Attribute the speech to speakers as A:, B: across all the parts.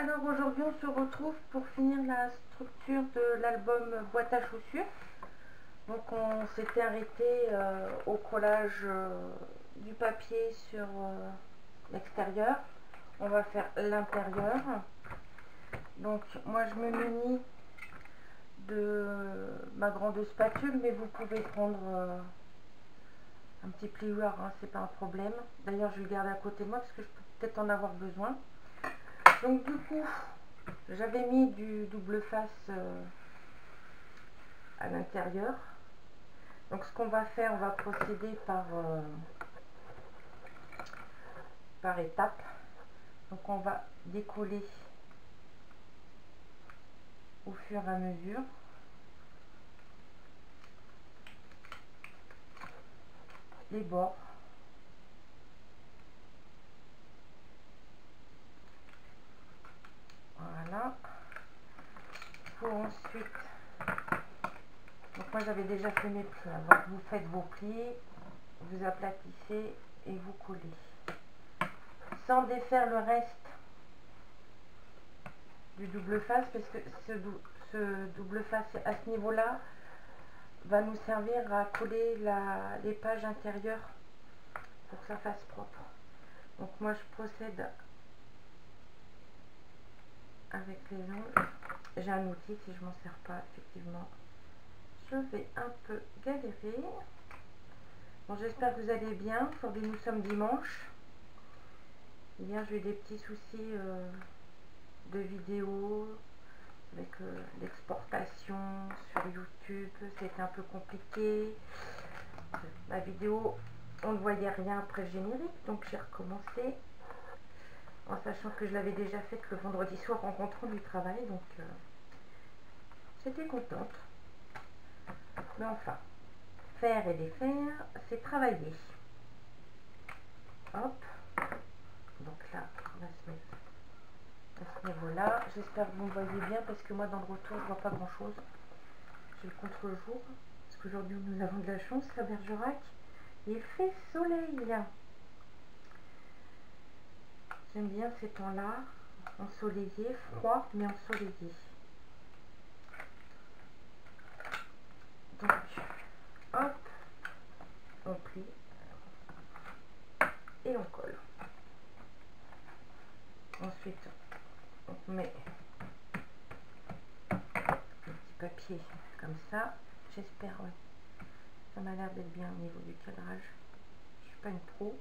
A: Alors aujourd'hui on se retrouve pour finir la structure de l'album boîte à chaussures. Donc on s'était arrêté au collage du papier sur l'extérieur. On va faire l'intérieur. Donc moi je me munis de ma grande spatule, mais vous pouvez prendre un petit plieur, hein, c'est pas un problème. D'ailleurs je le garde à côté de moi parce que je peux peut-être en avoir besoin. Donc du coup j'avais mis du double face à l'intérieur. Donc ce qu'on va faire, on va procéder par étapes. Donc on va décoller au fur et à mesure. Les bords. Voilà. Pour ensuite, donc moi j'avais déjà fait mes plis. Donc vous faites vos plis, vous aplatissez et vous collez. Sans défaire le reste du double face, parce que ce double face à ce niveau-là va nous servir à coller les pages intérieures pour que ça fasse propre. Donc moi je procède avec les ongles. J'ai un outil, si je m'en sers pas, effectivement je vais un peu galérer. Bon, j'espère que vous allez bien. Aujourd'hui nous sommes dimanche. Hier j'ai eu des petits soucis de vidéo avec l'exportation sur YouTube, c'était un peu compliqué. La vidéo, on ne voyait rien après le générique, donc j'ai recommencé en sachant que je l'avais déjà faite le vendredi soir en rentrant du travail, donc j'étais contente. Mais enfin, faire et défaire, c'est travailler. Hop, donc là on va se mettre à ce niveau là. J'espère que vous me voyez bien parce que moi dans le retour je vois pas grand chose. J'ai le contre-jour parce qu'aujourd'hui nous avons de la chance à Bergerac, il fait soleil. J'aime bien ces temps là, ensoleillé, froid mais ensoleillé. Donc hop, on plie et on colle. Ensuite on met un petit papier comme ça. J'espère, ouais, ça m'a l'air d'être bien au niveau du cadrage. Je suis pas une pro.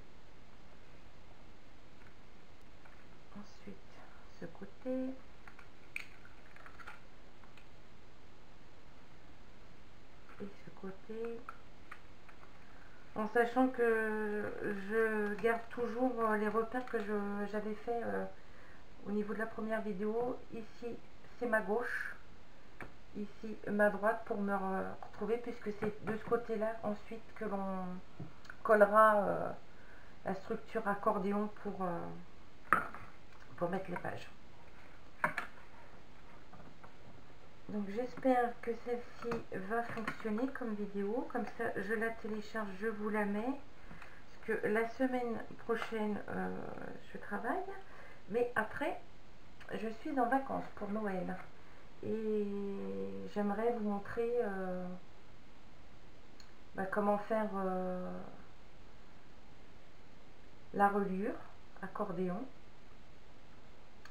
A: Ensuite ce côté. Et ce côté. En sachant que je garde toujours les repères que j'avais fait au niveau de la première vidéo. Ici c'est ma gauche, ici ma droite, pour me retrouver, puisque c'est de ce côté là ensuite que l'on collera la structure accordéon pour mettre les pages. Donc j'espère que celle-ci va fonctionner comme vidéo, comme ça je la télécharge, je vous la mets, parce que la semaine prochaine je travaille, mais après je suis en vacances pour Noël et j'aimerais vous montrer comment faire la reliure accordéon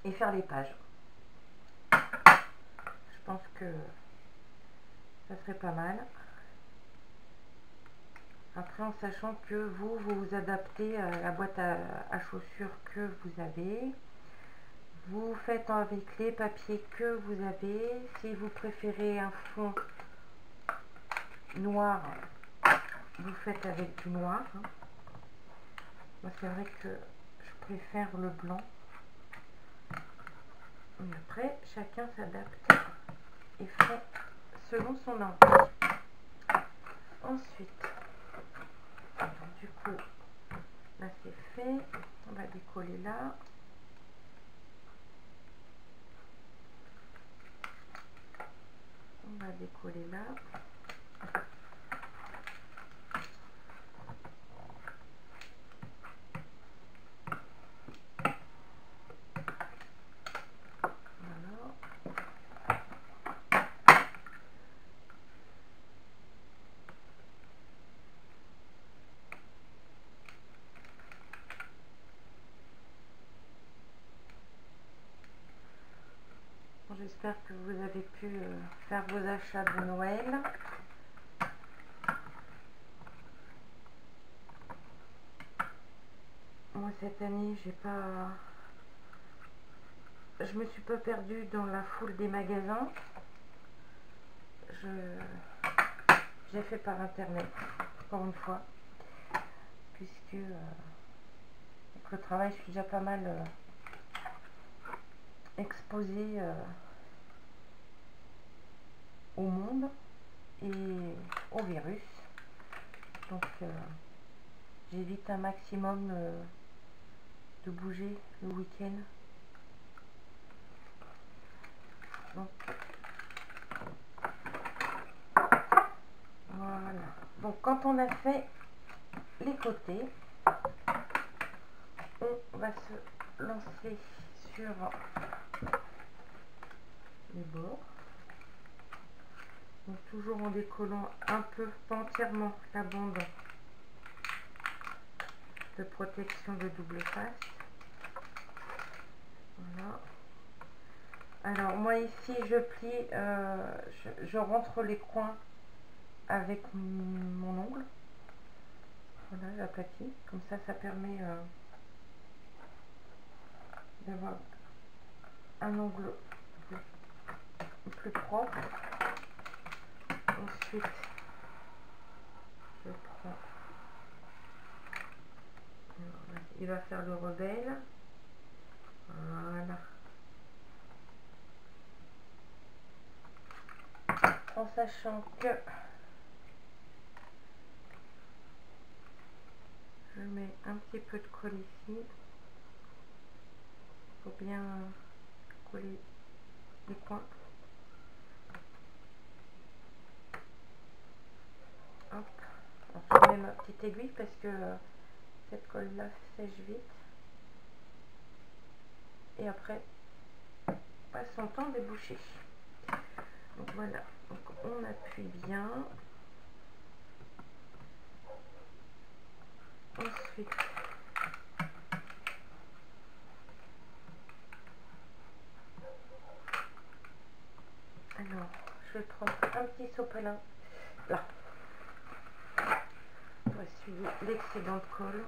A: et faire les pages. Je pense que ça serait pas mal. Après, en sachant que vous vous adaptez à la boîte à chaussures que vous avez. Vous faites avec les papiers que vous avez. Si vous préférez un fond noir, vous faites avec du noir. Moi, c'est vrai que je préfère le blanc. Et après, chacun s'adapte et fait selon son envie. Ensuite, du coup, là c'est fait. On va décoller là. On va décoller là. j'espère que vous avez pu faire vos achats de Noël. Moi cette année je me suis pas perdue dans la foule des magasins. J'ai fait par internet, encore une fois, puisque avec le travail je suis déjà pas mal exposée au monde et au virus. Donc j'évite un maximum de bouger le week-end. Donc voilà. Donc quand on a fait les côtés, on va se lancer sur les bords. Donc toujours en décollant un peu, pas entièrement, la bande de protection de double face. Voilà. Alors moi ici je plie, je rentre les coins avec mon ongle. Voilà, j'aplatis. Comme ça permet d'avoir un ongle plus propre. Ensuite, je prends. Il va faire le rebelle. Voilà. En sachant que je mets un petit peu de colle ici pour bien coller les coins. Hop. Alors, je mets ma petite aiguille parce que cette colle là sèche vite. Et après, passe son temps déboucher. Donc voilà. Donc on appuie bien. Ensuite, alors, je vais prendre un petit sopalin là pour essuyer l'excédent de colle.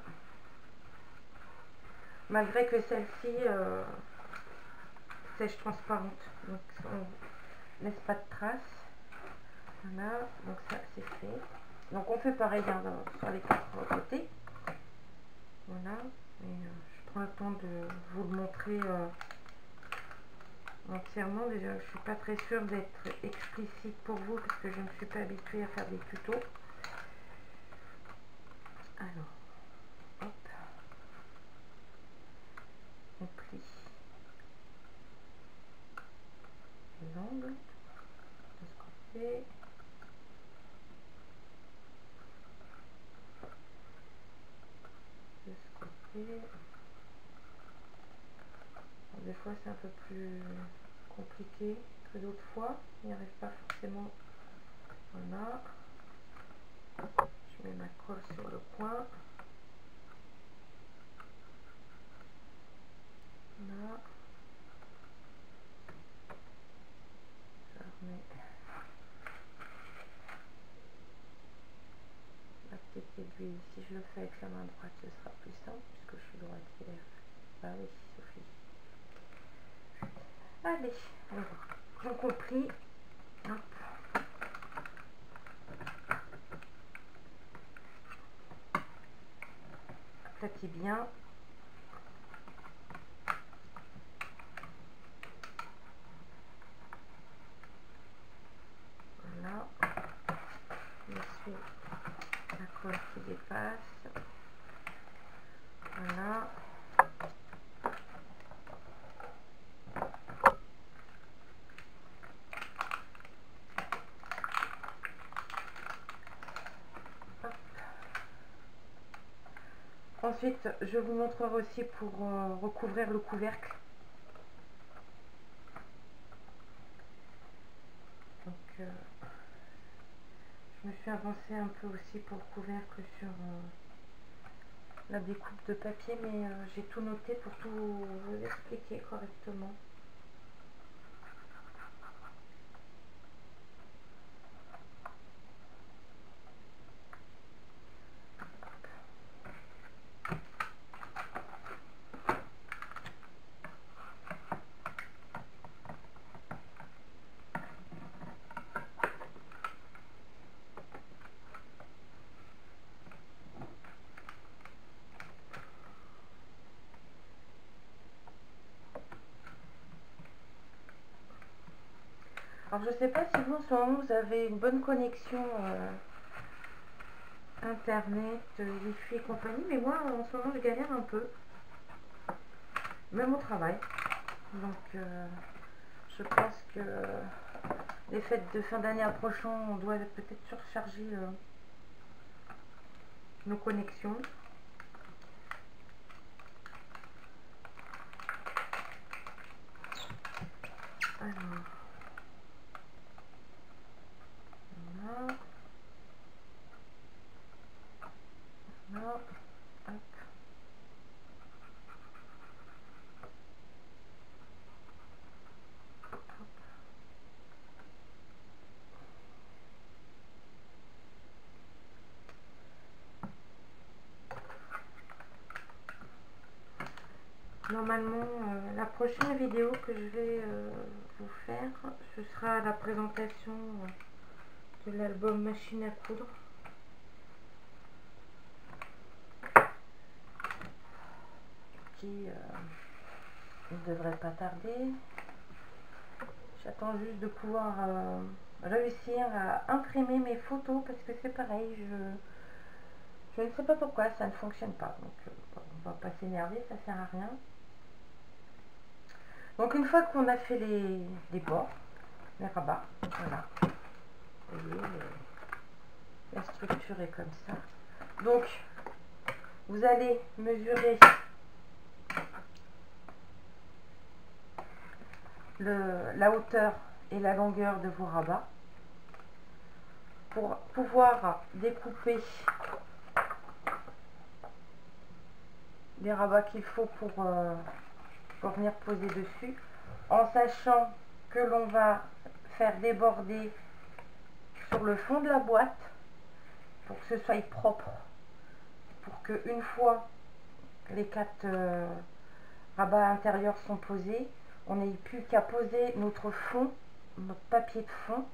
A: Malgré que celle-ci sèche transparente, donc on laisse pas de traces. Voilà, donc ça c'est fait. Donc on fait pareil hein, sur les 4 côtés. Voilà, et je prends le temps de vous le montrer entièrement. Déjà je suis pas très sûre d'être explicite pour vous parce que je ne suis pas habituée à faire des tutos. Alors hop, on plie les angles de ce côté. De ce côté. Des fois c'est un peu plus compliqué que d'autres fois, il n'y arrive pas forcément. Voilà, je mets ma colle sur le coin. Là, je remets la petite aiguille. Si je le fais avec la main droite, ce sera plus simple puisque je suis droitière. Ah oui, Sophie. Allez, donc on plie. Hop. Aplatis bien. Voilà. Je suis la colle qui dépasse. Voilà. Ensuite, je vous montrerai aussi pour recouvrir le couvercle. Donc, je me suis avancée un peu aussi pour le couvercle sur la découpe de papier, mais j'ai tout noté pour tout vous expliquer correctement. Alors je sais pas si vous en ce moment vous avez une bonne connexion internet, wifi et compagnie, mais moi en ce moment je galère un peu, même au travail. Donc je pense que les fêtes de fin d'année approchant, on doit peut-être surcharger nos connexions. Alors, voilà. Voilà. Hop. Normalement, la prochaine vidéo que je vais vous faire, ce sera la présentation de l'album Machine à coudre. Qui ne devrait pas tarder. J'attends juste de pouvoir réussir à imprimer mes photos parce que c'est pareil, je ne sais pas pourquoi ça ne fonctionne pas. Donc on va pas s'énerver, ça sert à rien. Donc une fois qu'on a fait les bords, les rabats, voilà. Vous voyez, la structure est comme ça. Donc vous allez mesurer la hauteur et la longueur de vos rabats pour pouvoir découper les rabats qu'il faut pour venir poser dessus, en sachant que l'on va faire déborder sur le fond de la boîte pour que ce soit propre, pour que une fois les 4 rabats intérieurs sont posés, on n'ait plus qu'à poser notre fond, notre papier de fond,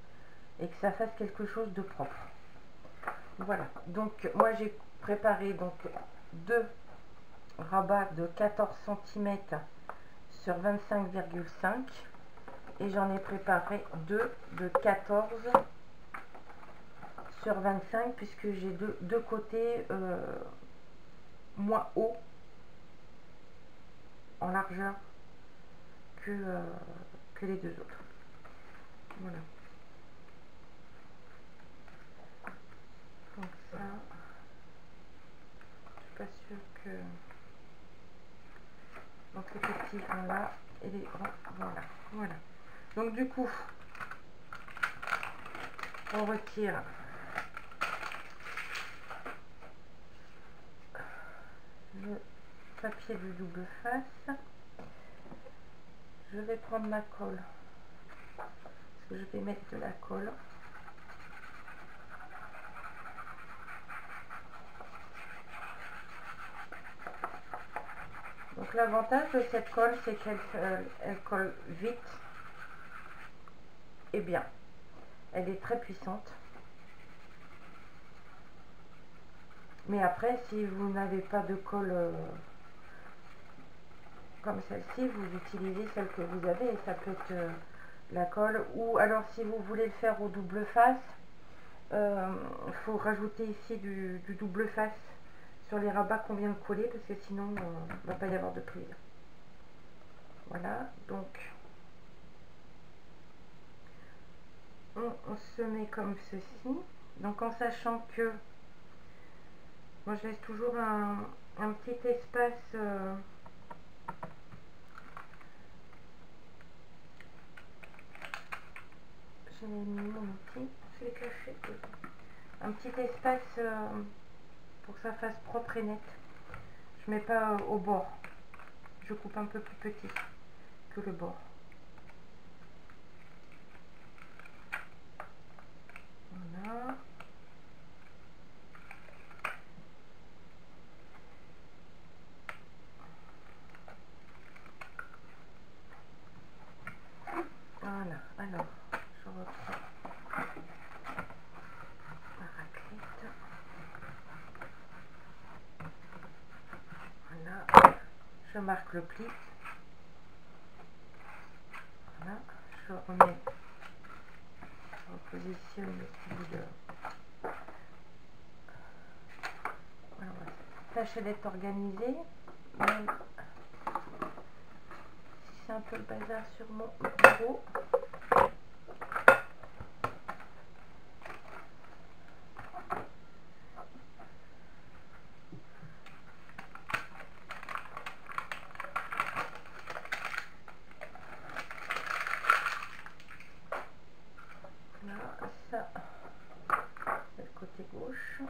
A: et que ça fasse quelque chose de propre. Voilà, donc moi j'ai préparé donc 2 rabats de 14 cm sur 25,5 et j'en ai préparé 2 de 14 sur 25 puisque j'ai deux côtés moins hauts en largeur que les 2 autres. Voilà. Comme ça, je suis pas sûre que... Donc les petits vont là et les grands voilà. Voilà. Donc du coup, on retire le papier de double face. Je vais prendre ma colle parce que je vais mettre de la colle. Donc l'avantage de cette colle, c'est qu'elle colle vite et bien. Elle est très puissante. Mais après, si vous n'avez pas de colle comme celle-ci, vous utilisez celle que vous avez. Et ça peut être la colle. Ou alors si vous voulez le faire au double face, il faut rajouter ici du double face sur les rabats qu'on vient de coller, parce que sinon il ne va pas y avoir de prise. Voilà, donc on se met comme ceci, donc en sachant que moi je laisse toujours un petit espace j'ai mis mon outil, je l'ai caché, un petit espace pour que ça fasse propre et net. Je mets pas au bord, je coupe un peu plus petit que le bord. Voilà. Voilà, alors je reprends la raclette. Voilà, je marque le pli. Voilà, je remets repositionne le petit bout de... Voilà, on va tâcher d'être organisé, même si c'est un peu le bazar sur mon bureau. Ça, c'est le côté gauche.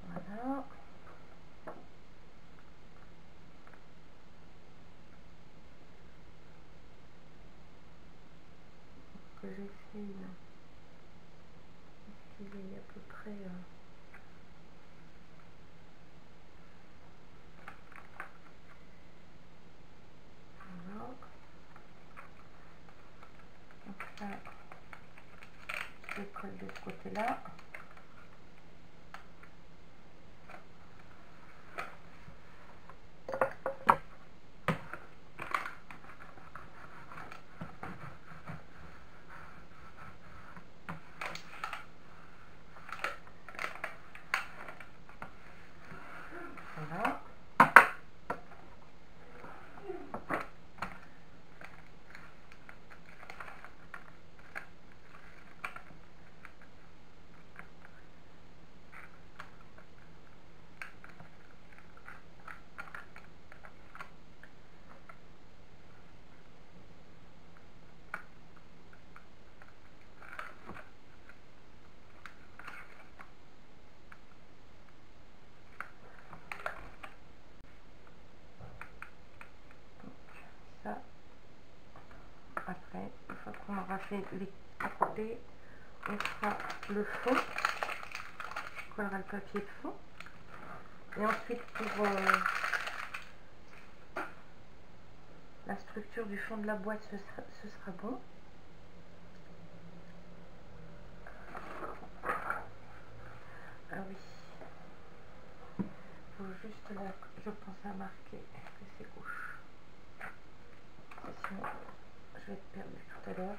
A: Voilà. Que j'essaye qu'il y ait à peu près voilà. Donc ça, je colle de ce côté là. Voilà. Ça, après, une fois qu'on aura fait les côtés, on fera le fond, on collera le papier de fond, et ensuite pour la structure du fond de la boîte, ce sera bon. Ah oui, il faut juste là, je pense à marquer que c'est gauche. Sinon, je vais être perdue tout à l'heure.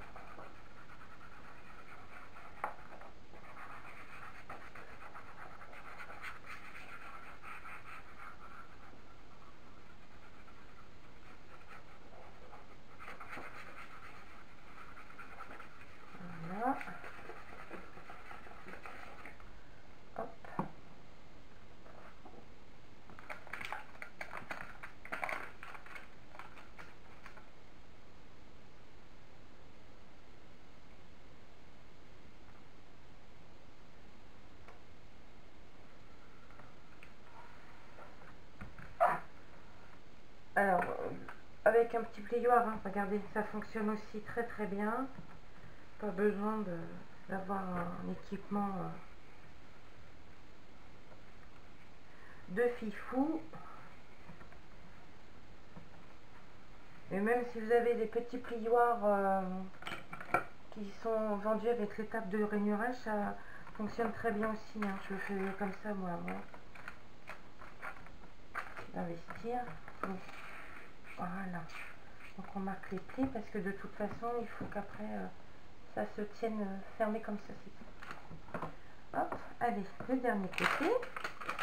A: Voilà. Hop. Alors, avec un petit plioir, hein, regardez, ça fonctionne aussi très très bien. Pas besoin d'avoir un équipement de fifou. Et même si vous avez des petits plioirs qui sont vendus avec l'étape de rainurage, ça fonctionne très bien aussi. Hein. Je le fais comme ça moi. Investir. Donc, voilà. Donc on marque les plis parce que de toute façon il faut qu'après ça se tienne fermé comme ceci. Hop, allez, le dernier côté.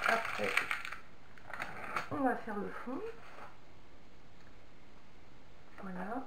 A: Après, on va faire le fond. Voilà.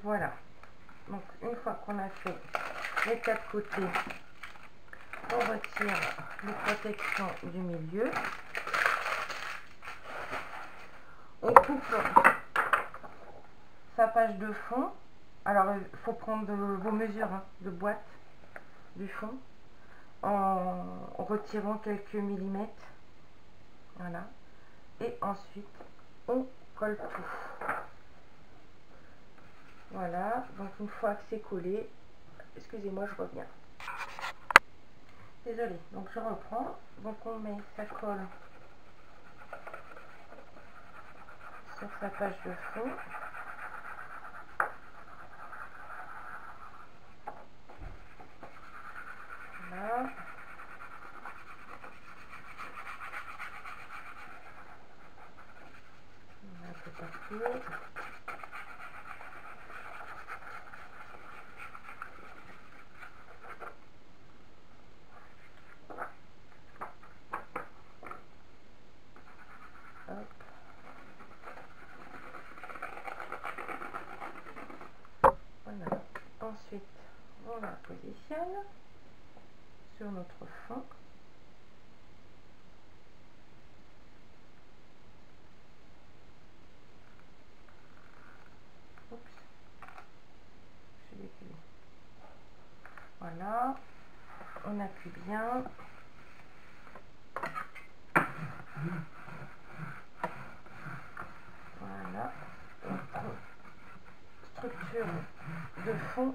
A: voilà. Donc une fois qu'on a fait les 4 côtés, on retire les protections du milieu. On coupe sa page de fond. Alors il faut prendre vos mesures de boîte du fond en retirant quelques millimètres. Voilà. Et ensuite on colle tout. Voilà, donc une fois que c'est collé, excusez-moi, je reviens. Désolée, donc je reprends. Donc on met sa colle sur sa page de fond. Voilà. On a un peu partout. Voilà. Ensuite, on la positionne sur notre fond. Oups. Je suis déculée. Voilà. On appuie bien. Voilà. Notre structure de fond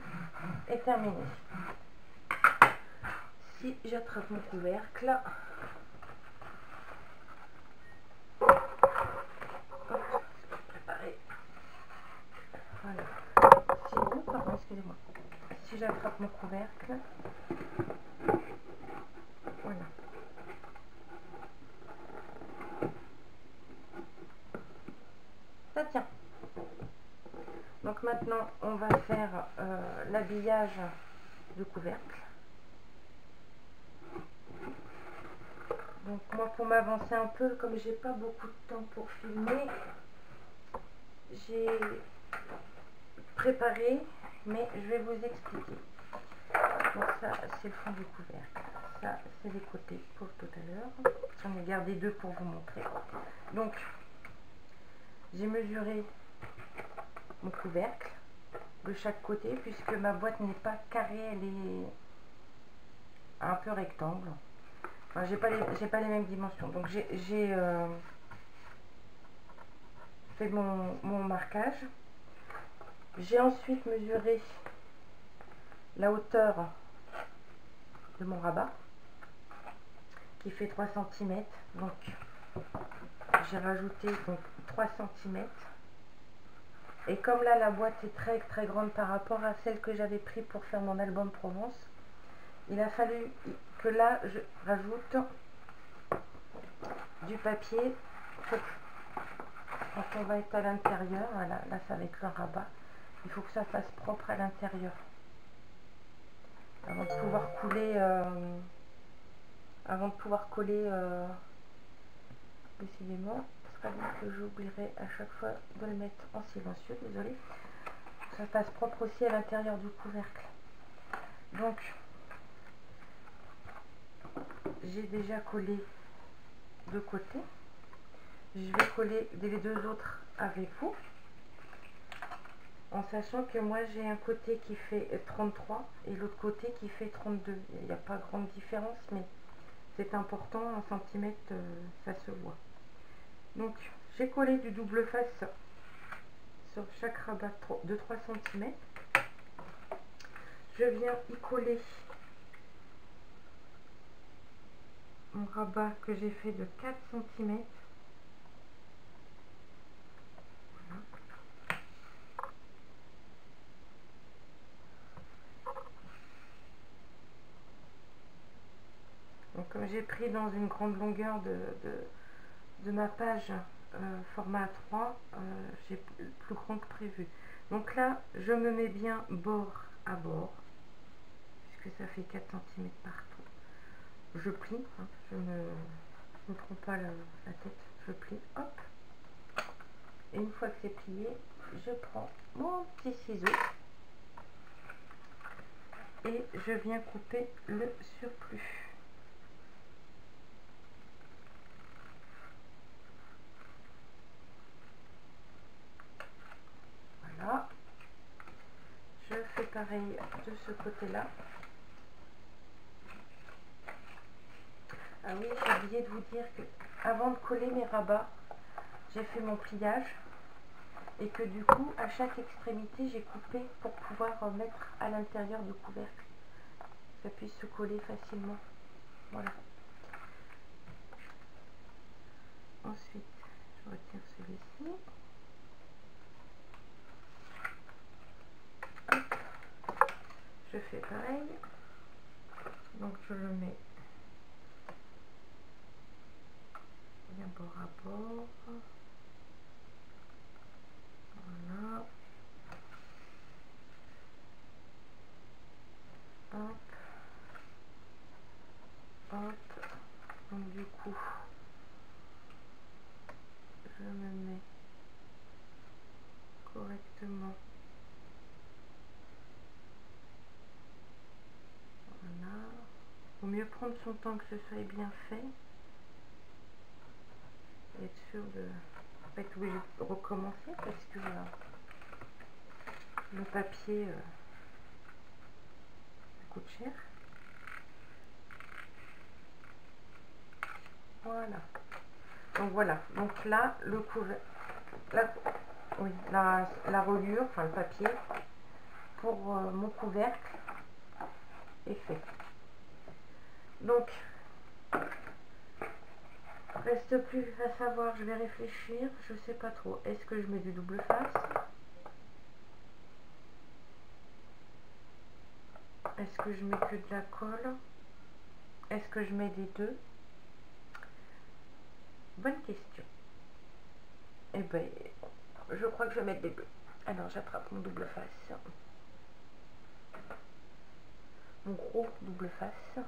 A: est terminée. Si j'attrape mon couvercle, préparer. Voilà. Pardon, excusez-moi. Si j'attrape mon couvercle, voilà. Ça tient. Donc maintenant, on va faire l'habillage du couvercle. Donc moi, pour m'avancer un peu, comme j'ai pas beaucoup de temps pour filmer, j'ai préparé, mais je vais vous expliquer. Donc ça, c'est le fond du couvercle. Ça, c'est les côtés pour tout à l'heure. J'en ai gardé 2 pour vous montrer. Donc, j'ai mesuré mon couvercle de chaque côté, puisque ma boîte n'est pas carrée, elle est un peu rectangle. Enfin, j'ai pas les mêmes dimensions. Donc j'ai fait mon marquage. J'ai ensuite mesuré la hauteur de mon rabat qui fait 3 cm. Donc j'ai rajouté donc 3 cm. Et comme là la boîte est très grande par rapport à celle que j'avais pris pour faire mon album Provence, il a fallu que là je rajoute du papier quand on va être à l'intérieur. Voilà, là ça va être le rabat. Il faut que ça fasse propre à l'intérieur avant de pouvoir couler, décidément, ce sera bien que j'oublierai à chaque fois de le mettre en silencieux, désolé. Ça passe propre aussi à l'intérieur du couvercle. Donc j'ai déjà collé de côté. Je vais coller les 2 autres avec vous, en sachant que moi j'ai un côté qui fait 33 et l'autre côté qui fait 32. Il n'y a pas grande différence, mais c'est important, en centimètres ça se voit. Donc j'ai collé du double face sur chaque rabat de 3 cm. Je viens y coller mon rabat que j'ai fait de 4 cm. Donc comme j'ai pris dans une grande longueur de ma page format A3, j'ai plus grand que prévu. Donc là, je me mets bien bord à bord, puisque ça fait 4 cm partout. Je plie, hein, je ne me trompe pas la tête, je plie, hop. Et une fois que c'est plié, je prends mon petit ciseau et je viens couper le surplus. Voilà. Je fais pareil de ce côté-là. Ah oui, j'ai oublié de vous dire que avant de coller mes rabats, j'ai fait mon pliage et que du coup, à chaque extrémité, j'ai coupé pour pouvoir mettre à l'intérieur du couvercle. Que ça puisse se coller facilement. Voilà. Ensuite, je retire celui-ci. Je fais pareil. Donc je le mets bien bord à bord. Voilà. Hop. Hop. Donc du coup, je me mets correctement. Voilà. Vaut mieux prendre son temps que ce soit bien fait. Et être sûr de ne pas être obligé de recommencer parce que le papier ça coûte cher. Voilà. Donc voilà. Donc là, le couvercle, la reliure, enfin le papier pour mon couvercle est fait. Donc, reste plus à savoir, je vais réfléchir, je sais pas trop. Est-ce que je mets du double face? Est-ce que je mets que de la colle? Est-ce que je mets des deux? Bonne question. Eh ben, je crois que je vais mettre des deux. Alors, j'attrape mon double face. Mon gros double face.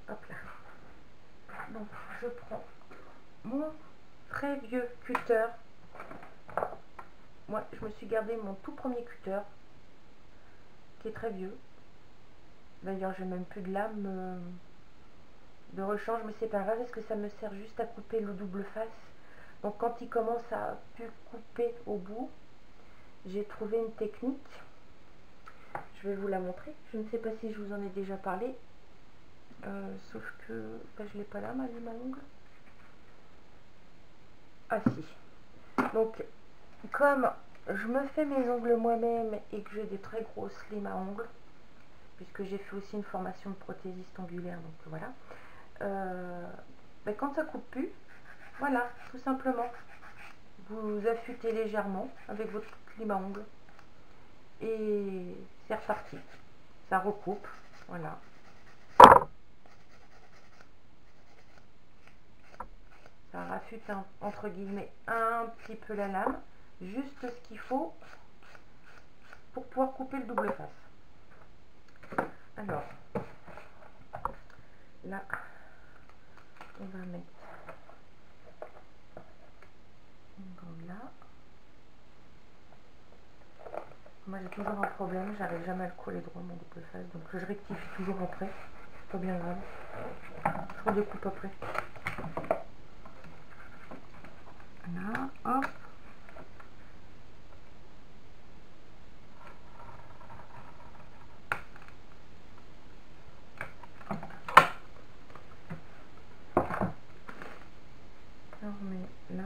A: Hop là. Donc, je prends mon très vieux cutter. Moi, je me suis gardé mon tout premier cutter, qui est très vieux. D'ailleurs, j'ai même plus de lame de rechange, mais c'est pas grave parce que ça me sert juste à couper le double face. Donc, quand il commence à plus couper au bout, j'ai trouvé une technique. Je vais vous la montrer. Je ne sais pas si je vous en ai déjà parlé. Sauf que je l'ai pas là, ma lime à ongles. Ah si. Donc, comme je me fais mes ongles moi-même et que j'ai des très grosses limes à ongles, puisque j'ai fait aussi une formation de prothésiste ongulaire, donc voilà. Quand ça coupe plus, voilà, tout simplement, vous affûtez légèrement avec votre lime à ongles et c'est reparti. Ça recoupe, voilà. Ça raffute entre guillemets un petit peu la lame, juste ce qu'il faut pour pouvoir couper le double face. Alors là, on va mettre une bande là. Moi j'ai toujours un problème, j'arrive jamais à le coller droit mon double face, donc je rectifie toujours après, c'est pas bien grave, je redécoupe après. Là, hop. On remet là.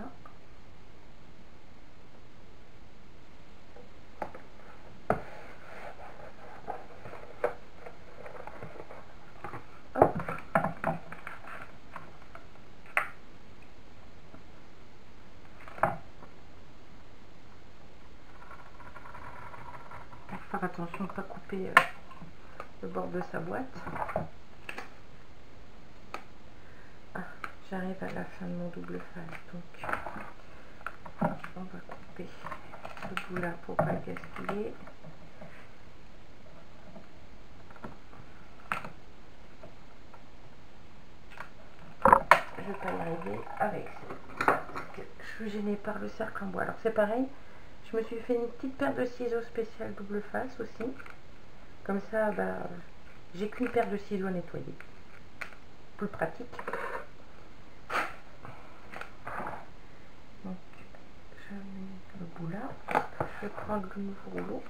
A: Hop. Faire attention de ne pas couper le bord de sa boîte. Ah, j'arrive à la fin de mon double face, donc on va couper ce bout là pour pas le gaspiller. Je vais pas y arriver avec je suis gênée par le cercle en bois. Alors c'est pareil, je me suis fait une petite paire de ciseaux spéciales double face aussi. Comme ça, bah, j'ai qu'une paire de ciseaux à nettoyer. Plus pratique. Donc, je mets le bout là. Je vais prendre le nouveau rouleau.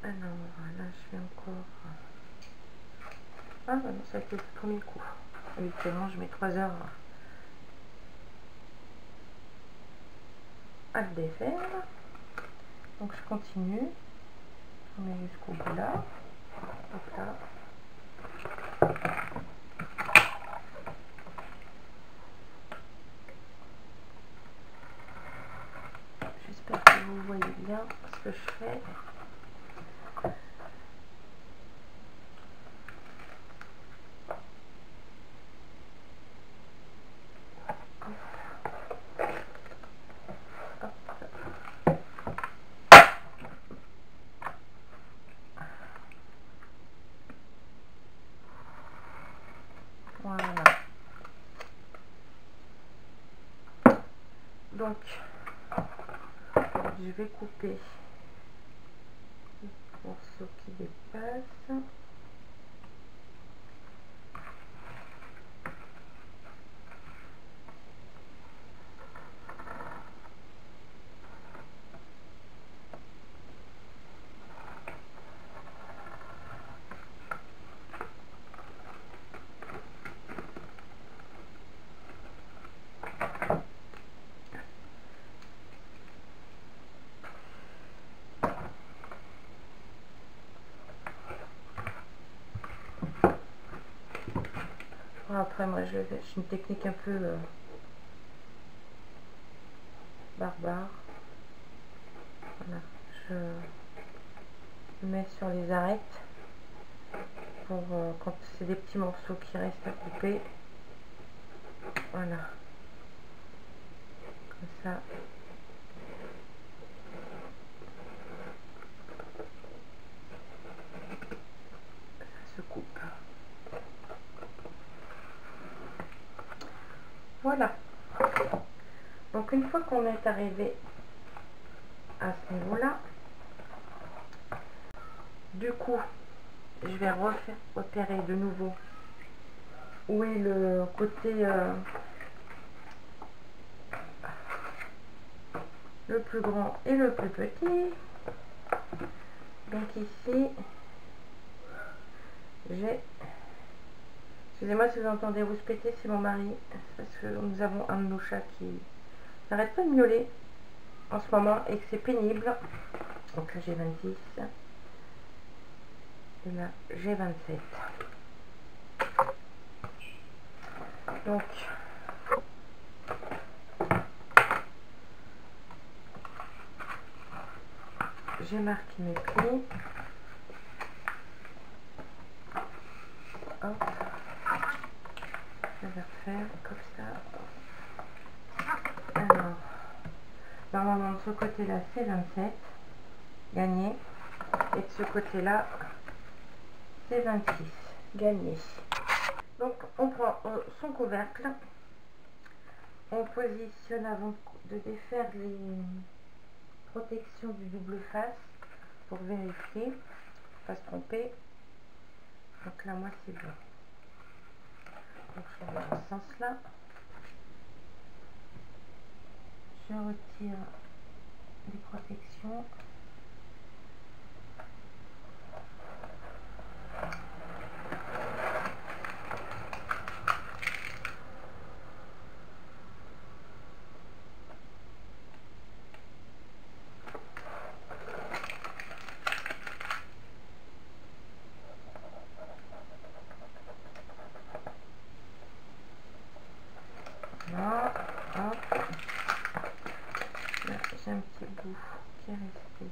A: Alors, là, je vais encore... Ah, bah non, ça a été le premier coup. Habituellement, je mets 3 heures à le défaire. Donc, je continue. On met jusqu'au bout là. Hop là. J'espère que vous voyez bien ce que je fais. Voilà. Donc, je vais couper le morceau qui dépasse. Après, moi, j'ai une technique un peu barbare. Voilà, je mets sur les arêtes pour quand c'est des petits morceaux qui restent à couper. Voilà, comme ça. Ça se coupe. Voilà. Donc une fois qu'on est arrivé à ce niveau-là, du coup, je vais repérer de nouveau où est le côté le plus grand et le plus petit. Donc ici, j'ai... Excusez-moi si vous entendez vous péter, c'est mon mari. Parce que nous avons un de nos chats qui n'arrête pas de miauler en ce moment et que c'est pénible. Donc là j'ai 26. Et là j'ai 27. Donc j'ai marqué mes plis. Hop. Je vais refaire comme ça. Alors, normalement de ce côté-là c'est 27. Gagné. Et de ce côté-là c'est 26. Gagné. Donc on prend son couvercle. On positionne avant de défaire les protections du double face pour vérifier, pas se tromper. Donc là moi c'est bon. Donc je vais dans ce sens là. Je retire les protections. Là, hop. Là, j'ai un petit bout qui est resté.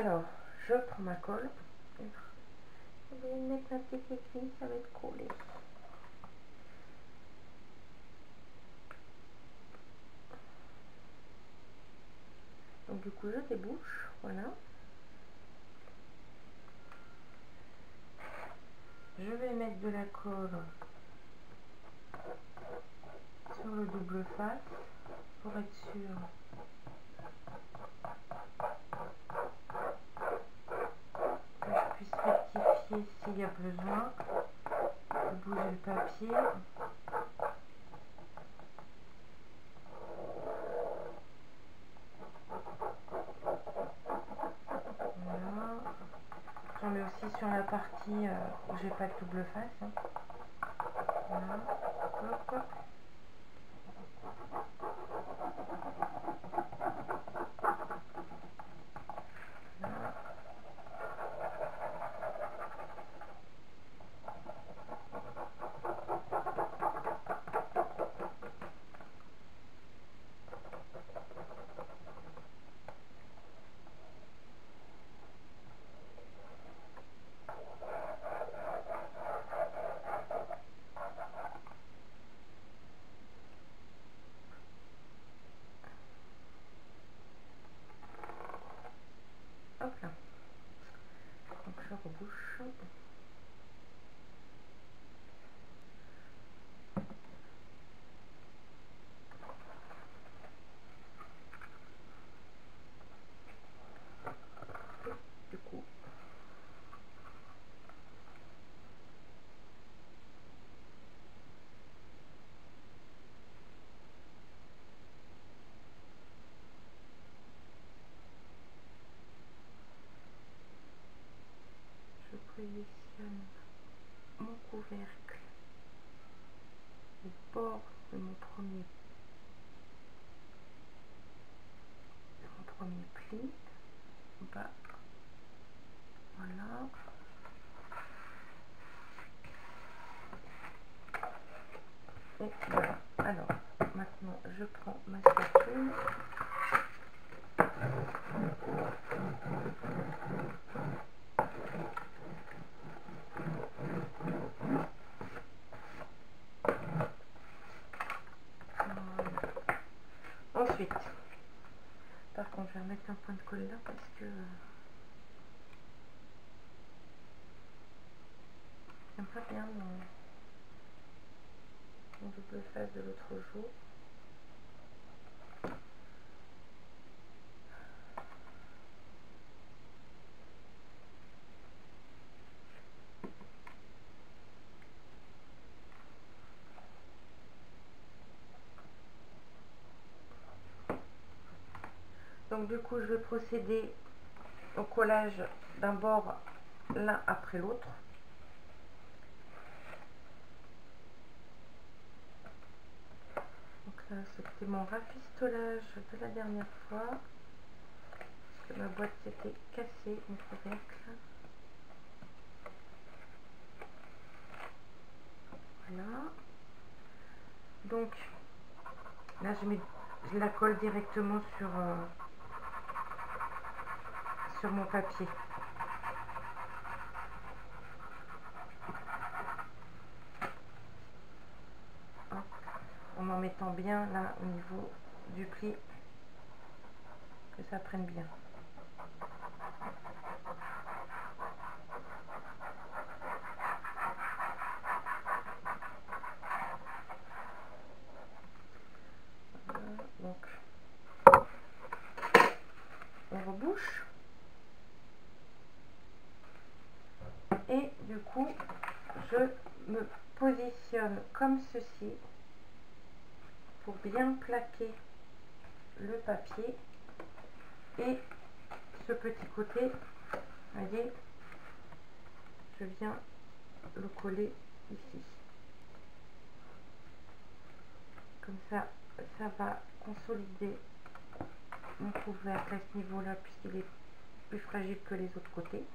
A: Alors, je prends ma colle. Je vais mettre un petit écrit, ça va être collé. Donc du coup, je débouche, voilà. Je vais mettre de la colle sur le double face pour être sûr que je puisse rectifier s'il y a besoin de bouger le papier. Voilà. J'en mets aussi sur la partie où j'ai pas de double face. Hein. Voilà. Hop, hop. Voilà. Hop là. Donc je rebouche. Du coup, je positionne mon couvercle au bord de mon premier pli. Bas. Voilà. Et voilà. Alors, maintenant, je prends ma spatule. Ensuite, par contre, je vais remettre un point de colle là parce que j'aime pas bien mon double face de l'autre jour. Donc du coup, je vais procéder au collage d'un bord l'un après l'autre. Donc là, c'était mon rafistolage de la dernière fois. Parce que ma boîte s'était cassée, mon couvercle. Voilà. Donc là, je la colle directement sur mon papier. Hop. En mettant bien là au niveau du pli, que ça prenne bien. Donc on rebouche et du coup je me positionne comme ceci pour bien plaquer le papier et ce petit côté, voyez, je viens le coller ici, comme ça va consolider mon couvercle à ce niveau là puisqu'il est plus fragile que les autres côtés.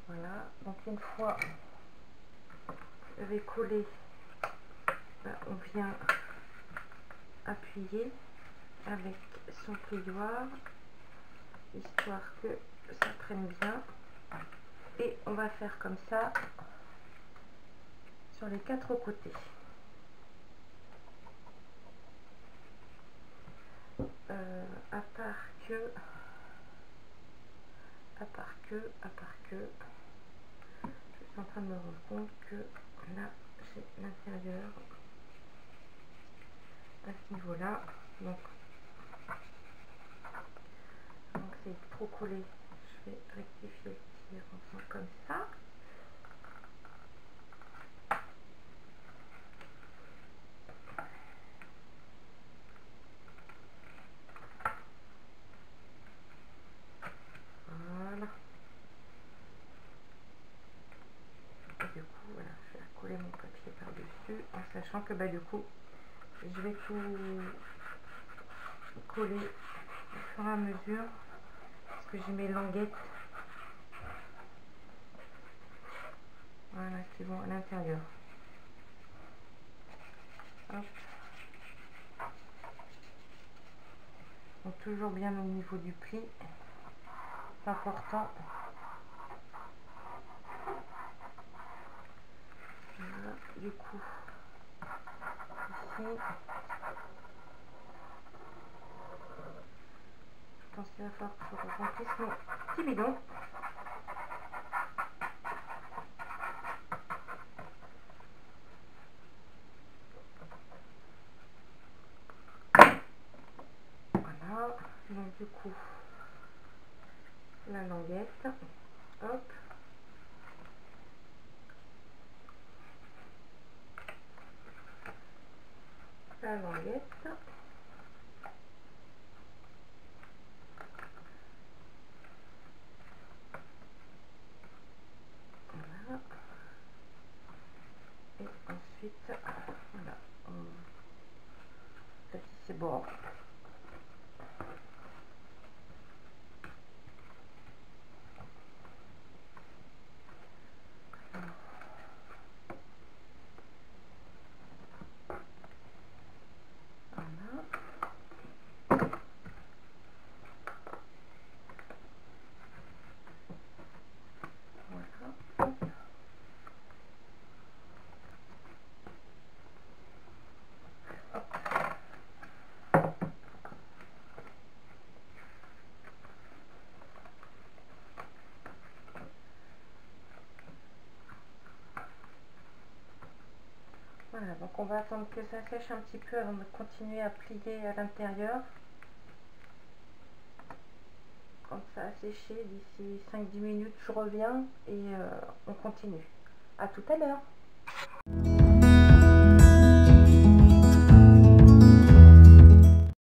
A: Voilà, donc une fois je vais coller, on vient appuyer avec son plioir histoire que ça prenne bien. Et on va faire comme ça sur les 4 côtés. À part que je suis en train de me rendre compte que là j'ai l'intérieur à ce niveau là, donc c'est trop collé, je vais rectifier le tir en faisant comme ça. Voilà. Et du coup, voilà, je vais coller mon papier par-dessus en sachant que du coup, je vais tout coller au fur et à mesure parce que j'ai mes languettes, voilà, qui vont à l'intérieur. Hop. Donc toujours bien au niveau du pli, c'est important. Voilà, du coup, ici, je pense qu'il va falloir que je remplisse mon petit bidon. Voilà, donc du coup, la languette, hop. La languette. Voilà. Et ensuite, voilà. Là, c'est bon. Voilà, donc on va attendre que ça sèche un petit peu avant de continuer à plier à l'intérieur. Quand ça a séché, d'ici 5-10 minutes, je reviens et on continue. À tout à l'heure.